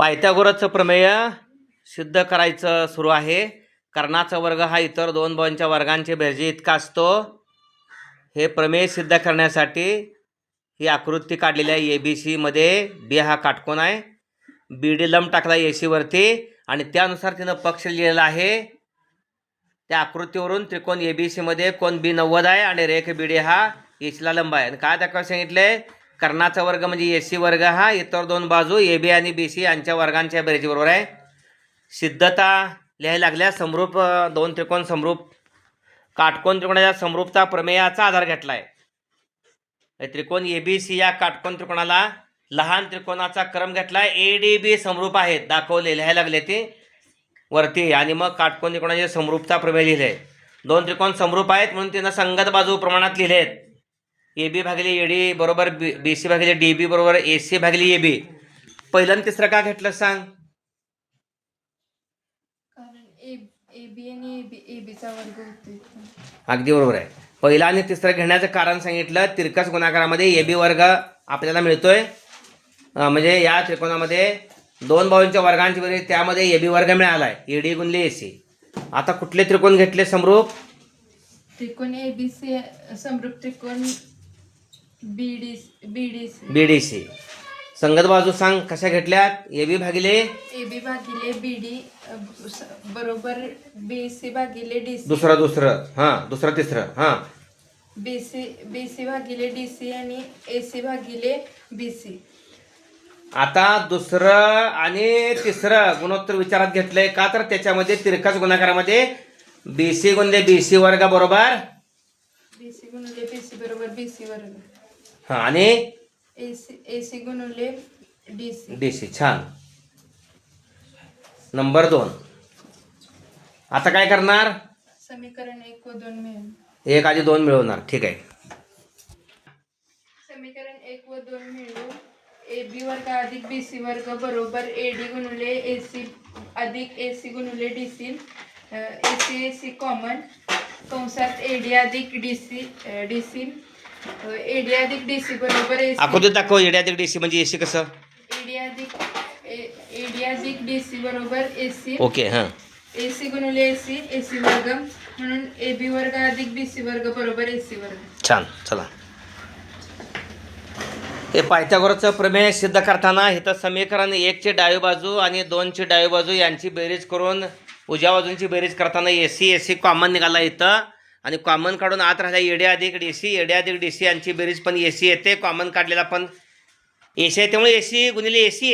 पायथागोरसचं प्रमेय सिद्ध करायचं सुरू आहे. कर्णाचा वर्ग हा इतर दोन बाजूंच्या वर्गांचे बेरजे इतका असतो. हे प्रमेय सिद्ध करण्यासाठी ही आकृती काढलेली आहे. ABC मध्ये B हा काटकोन आहे, BD लंब टाकला AC वरती आणि त्यानुसार तिनं पक्ष लिहिलेला आहे. त्या आकृतीवरून त्रिकोण ABC मध्ये कोण B 90 आहे आणि रेख BD हा AC ला लंब आहे. आणि काय दाखवायला सांगितलंय? कर्णाचा वर्ग म्हणजे AC वर्ग हा इतर दोन बाजू AB आणि BC यांच्या वर्गांच्या बेरजेबरोबर आहे. सिद्धता लिहायला लागल्या. समरूप दोन त्रिकोण समरूप काटकोन त्रिकोणाच्या समरूपता प्रमेयाचा आधार घेतला आहे. त्रिकोण ABC या काटकोन त्रिकोणाला लहान त्रिकोणाचा क्रम घेतला. ADB समरूप आहेत दाखवले, लिहायला लागले ते वरती. आणि मग काटकोन त्रिकोणाचे समरूपता प्रमेय लिहिले. दोन त्रिकोण समरूप आहेत म्हणून त्यांना संगत बाजू प्रमाणात लिहिले आहेत. AB भागिले AD बरोबर BC भागिले DB बरोबर AC भागिले AB. पहिलं आणि तिसरं का घेतलं सांग? अगदी बरोबर आहे. पहिला आणि तिसरं घेण्याचं कारण सांगितलं. तिरकस गुणाकारामध्ये AB वर्ग आपल्याला मिळतोय. म्हणजे या त्रिकोणामध्ये दोन बाजूंच्या वर्गांची बेरीज, त्यामध्ये AB वर्ग मिळाला आहे, AD गुणिले AC. आता कुठले त्रिकोण घेतले समरूप? त्रिकोण ABC समरूप त्रिकोण BDC. संगत बाजू सांग कशा घेतल्यात? AB भागिले BD बरोबर BC भागिले DC. दुसरं तिसरं BC भागिले DC आणि AC भागिले BC. आता दुसरं आणि तिसरं गुणोत्तर विचारात घेतलंय का? तर त्याच्यामध्ये तिरकस गुणाकारामध्ये BC गुणिले BC वर्ग बरोबर BC गुणिले BC बरोबर BC वर्ग. आणि AC गुणिले DC. छान. नंबर 2. आता काय करणार? समीकरण 1 व 2 मिळून 1 आणि 2 मिळवणार. ठीक आहे. समीकरण 1 व 2 मिळून AB वर्ग अधिक BC वर्ग बरोबर AD गुणिले AC अधिक AC गुणिले DC. AC कॉमन कंसात AD अधिक DC AD अधिक DC बरोबर AC. आकृती दाखव. AD अधिक DC म्हणजे AC कसं? AD अधिक DC बरोबर AC. ओके. AC गुणिले AC वर्ग म्हणून AB वर्ग अधिक BC वर्ग बरोबर AC वर्ग. छान. चला, हे पायथागोरसचं प्रमेय सिद्ध करताना इथं समीकरण 1 ची डावी बाजू आणि 2 ची डावी बाजू यांची बेरीज करून उजव्या बाजूंची बेरीज करताना AC कॉमन निघाला इथं. आणि कॉमन काढून आत राहिला AD अधिक DC यांची बेरीज पण AC येते. कॉमन काढलेला पण AC आहे, त्यामुळे AC गुणिले AC